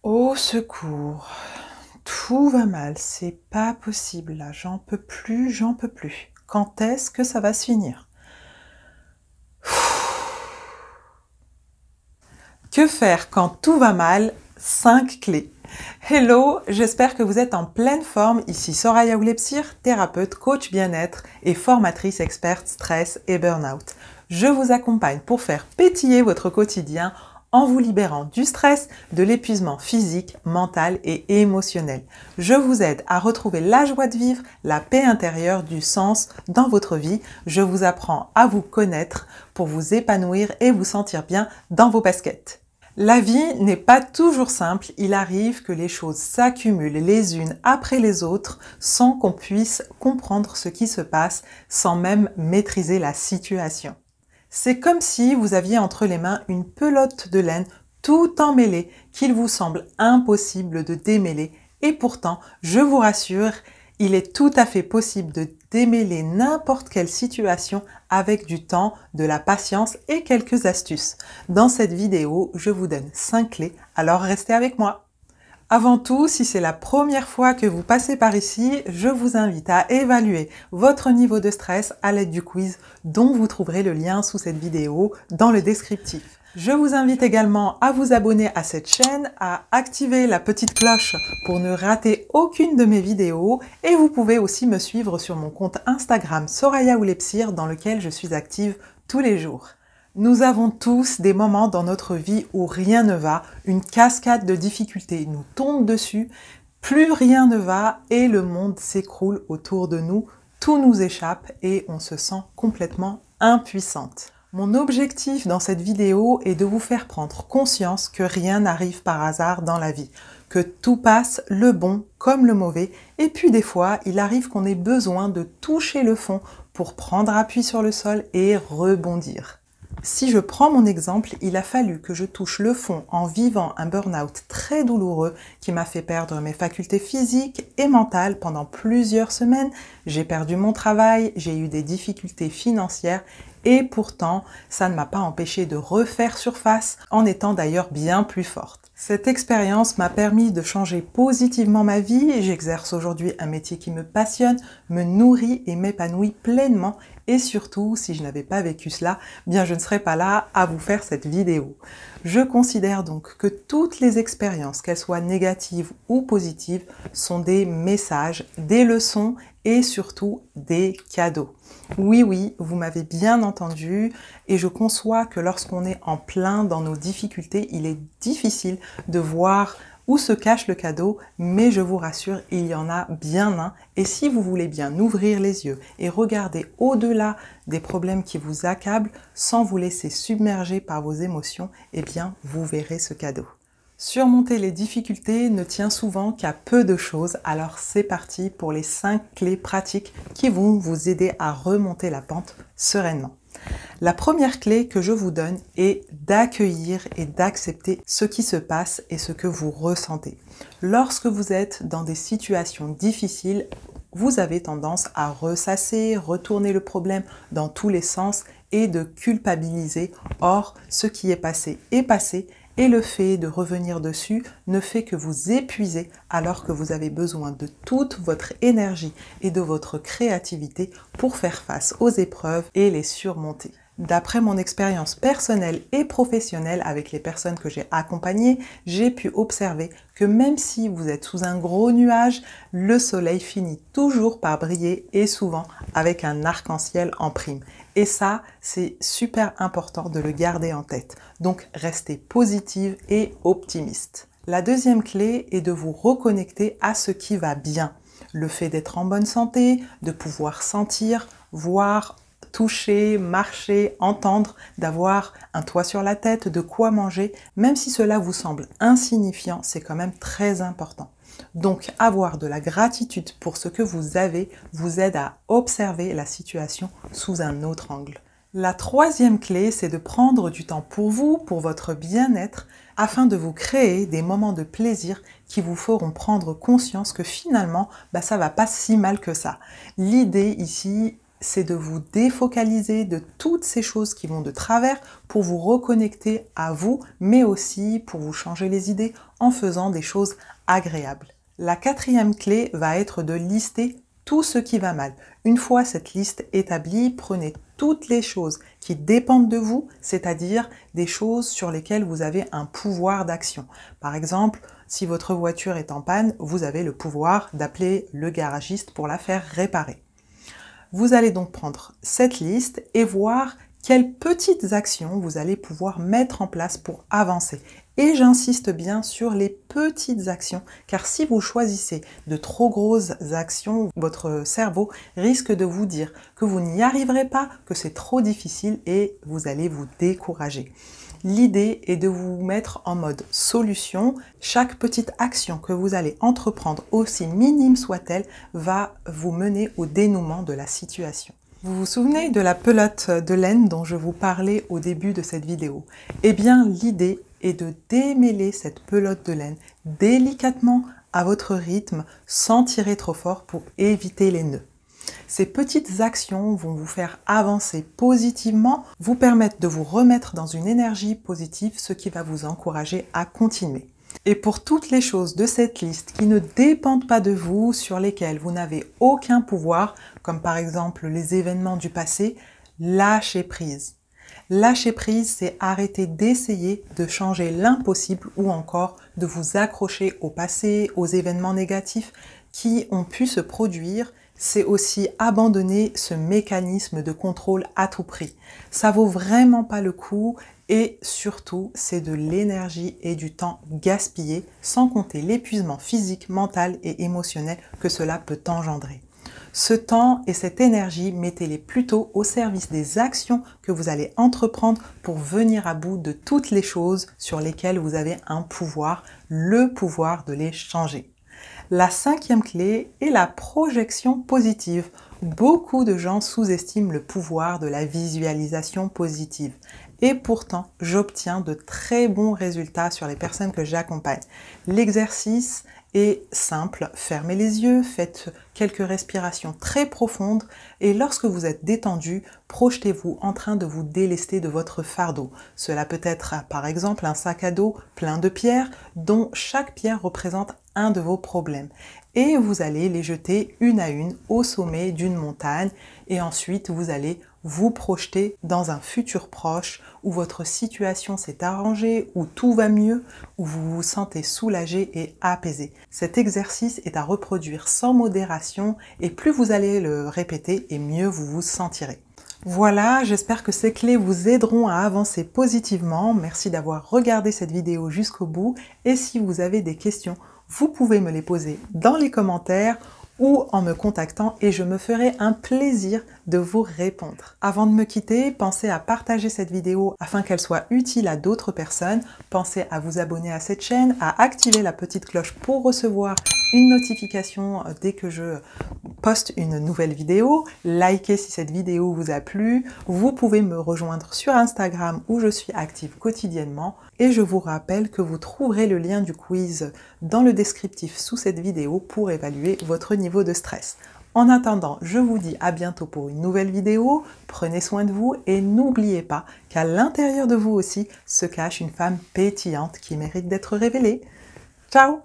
Au secours, tout va mal, c'est pas possible là, j'en peux plus, j'en peux plus. Quand est-ce que ça va se finir? Que faire quand tout va mal? 5 clés. Hello, j'espère que vous êtes en pleine forme. Ici Soraya Oulepsir, thérapeute, coach bien-être et formatrice experte stress et burn-out. Je vous accompagne pour faire pétiller votre quotidien en vous libérant du stress, de l'épuisement physique, mental et émotionnel. Je vous aide à retrouver la joie de vivre, la paix intérieure, du sens dans votre vie. Je vous apprends à vous connaître pour vous épanouir et vous sentir bien dans vos baskets. La vie n'est pas toujours simple, il arrive que les choses s'accumulent les unes après les autres sans qu'on puisse comprendre ce qui se passe, sans même maîtriser la situation. C'est comme si vous aviez entre les mains une pelote de laine tout emmêlée qu'il vous semble impossible de démêler et pourtant, je vous rassure, il est tout à fait possible de démêler n'importe quelle situation avec du temps, de la patience et quelques astuces. Dans cette vidéo, je vous donne 5 clés, alors restez avec moi. Avant tout, si c'est la première fois que vous passez par ici, je vous invite à évaluer votre niveau de stress à l'aide du quiz dont vous trouverez le lien sous cette vidéo dans le descriptif. Je vous invite également à vous abonner à cette chaîne, à activer la petite cloche pour ne rater aucune de mes vidéos et vous pouvez aussi me suivre sur mon compte Instagram Soraya Oulepsir dans lequel je suis active tous les jours. Nous avons tous des moments dans notre vie où rien ne va, une cascade de difficultés nous tombe dessus, plus rien ne va et le monde s'écroule autour de nous, tout nous échappe et on se sent complètement impuissante. Mon objectif dans cette vidéo est de vous faire prendre conscience que rien n'arrive par hasard dans la vie, que tout passe, le bon comme le mauvais, et puis des fois, il arrive qu'on ait besoin de toucher le fond pour prendre appui sur le sol et rebondir. Si je prends mon exemple, il a fallu que je touche le fond en vivant un burn-out très douloureux qui m'a fait perdre mes facultés physiques et mentales pendant plusieurs semaines. J'ai perdu mon travail, j'ai eu des difficultés financières et pourtant, ça ne m'a pas empêché de refaire surface en étant d'ailleurs bien plus forte. Cette expérience m'a permis de changer positivement ma vie et j'exerce aujourd'hui un métier qui me passionne, me nourrit et m'épanouit pleinement. Et surtout, si je n'avais pas vécu cela, bien je ne serais pas là à vous faire cette vidéo. Je considère donc que toutes les expériences, qu'elles soient négatives ou positives, sont des messages, des leçons et surtout des cadeaux. Oui, vous m'avez bien entendu et je conçois que lorsqu'on est en plein dans nos difficultés, il est difficile de voir où se cache le cadeau, mais je vous rassure, il y en a bien un. Et si vous voulez bien ouvrir les yeux et regarder au-delà des problèmes qui vous accablent, sans vous laisser submerger par vos émotions, eh bien, vous verrez ce cadeau. Surmonter les difficultés ne tient souvent qu'à peu de choses, alors c'est parti pour les 5 clés pratiques qui vont vous aider à remonter la pente sereinement. La première clé que je vous donne est d'accueillir et d'accepter ce qui se passe et ce que vous ressentez. Lorsque vous êtes dans des situations difficiles, vous avez tendance à ressasser, retourner le problème dans tous les sens et de culpabiliser. Or, ce qui est passé et le fait de revenir dessus ne fait que vous épuiser alors que vous avez besoin de toute votre énergie et de votre créativité pour faire face aux épreuves et les surmonter. D'après mon expérience personnelle et professionnelle avec les personnes que j'ai accompagnées, j'ai pu observer que même si vous êtes sous un gros nuage, le soleil finit toujours par briller et souvent avec un arc-en-ciel en prime. Et ça, c'est super important de le garder en tête. Donc, restez positive et optimiste. La deuxième clé est de vous reconnecter à ce qui va bien. Le fait d'être en bonne santé, de pouvoir sentir, voir, toucher, marcher, entendre, d'avoir un toit sur la tête, de quoi manger, même si cela vous semble insignifiant, c'est quand même très important. Donc, avoir de la gratitude pour ce que vous avez vous aide à observer la situation sous un autre angle. La troisième clé, c'est de prendre du temps pour vous, pour votre bien-être, afin de vous créer des moments de plaisir qui vous feront prendre conscience que finalement, ça va pas si mal que ça. L'idée ici, c'est de vous défocaliser de toutes ces choses qui vont de travers pour vous reconnecter à vous, mais aussi pour vous changer les idées en faisant des choses agréables. La quatrième clé va être de lister tout ce qui va mal. Une fois cette liste établie, prenez toutes les choses qui dépendent de vous, c'est-à-dire des choses sur lesquelles vous avez un pouvoir d'action. Par exemple, si votre voiture est en panne, vous avez le pouvoir d'appeler le garagiste pour la faire réparer. Vous allez donc prendre cette liste et voir quelles petites actions vous allez pouvoir mettre en place pour avancer. Et j'insiste bien sur les petites actions, car si vous choisissez de trop grosses actions, votre cerveau risque de vous dire que vous n'y arriverez pas, que c'est trop difficile et vous allez vous décourager. L'idée est de vous mettre en mode solution. Chaque petite action que vous allez entreprendre, aussi minime soit-elle, va vous mener au dénouement de la situation. Vous vous souvenez de la pelote de laine dont je vous parlais au début de cette vidéo? Eh bien, l'idée est de démêler cette pelote de laine délicatement à votre rythme sans tirer trop fort pour éviter les nœuds. Ces petites actions vont vous faire avancer positivement, vous permettre de vous remettre dans une énergie positive, ce qui va vous encourager à continuer. Et pour toutes les choses de cette liste qui ne dépendent pas de vous, sur lesquelles vous n'avez aucun pouvoir, comme par exemple les événements du passé, lâchez prise. Lâcher prise, c'est arrêter d'essayer de changer l'impossible ou encore de vous accrocher au passé, aux événements négatifs qui ont pu se produire. C'est aussi abandonner ce mécanisme de contrôle à tout prix. Ça vaut vraiment pas le coup et surtout, c'est de l'énergie et du temps gaspillé, sans compter l'épuisement physique, mental et émotionnel que cela peut engendrer. Ce temps et cette énergie, mettez-les plutôt au service des actions que vous allez entreprendre pour venir à bout de toutes les choses sur lesquelles vous avez un pouvoir, le pouvoir de les changer. La cinquième clé est la projection positive. Beaucoup de gens sous-estiment le pouvoir de la visualisation positive. Et pourtant, j'obtiens de très bons résultats sur les personnes que j'accompagne. L'exercice est simple. Fermez les yeux, faites quelques respirations très profondes et lorsque vous êtes détendu, projetez-vous en train de vous délester de votre fardeau. Cela peut être par exemple un sac à dos plein de pierres dont chaque pierre représente un de vos problèmes. Et vous allez les jeter une à une au sommet d'une montagne et ensuite vous allez vous projeter dans un futur proche où votre situation s'est arrangée, où tout va mieux, où vous vous sentez soulagé et apaisé. Cet exercice est à reproduire sans modération et plus vous allez le répéter et mieux vous vous sentirez. Voilà, j'espère que ces clés vous aideront à avancer positivement. Merci d'avoir regardé cette vidéo jusqu'au bout et si vous avez des questions, vous pouvez me les poser dans les commentaires ou en me contactant et je me ferai un plaisir de vous répondre. Avant de me quitter, pensez à partager cette vidéo afin qu'elle soit utile à d'autres personnes. Pensez à vous abonner à cette chaîne, à activer la petite cloche pour recevoir une notification dès que je poste une nouvelle vidéo. Likez si cette vidéo vous a plu. Vous pouvez me rejoindre sur Instagram où je suis active quotidiennement. Et je vous rappelle que vous trouverez le lien du quiz dans le descriptif sous cette vidéo pour évaluer votre niveau de stress. En attendant, je vous dis à bientôt pour une nouvelle vidéo. Prenez soin de vous et n'oubliez pas qu'à l'intérieur de vous aussi se cache une femme pétillante qui mérite d'être révélée. Ciao!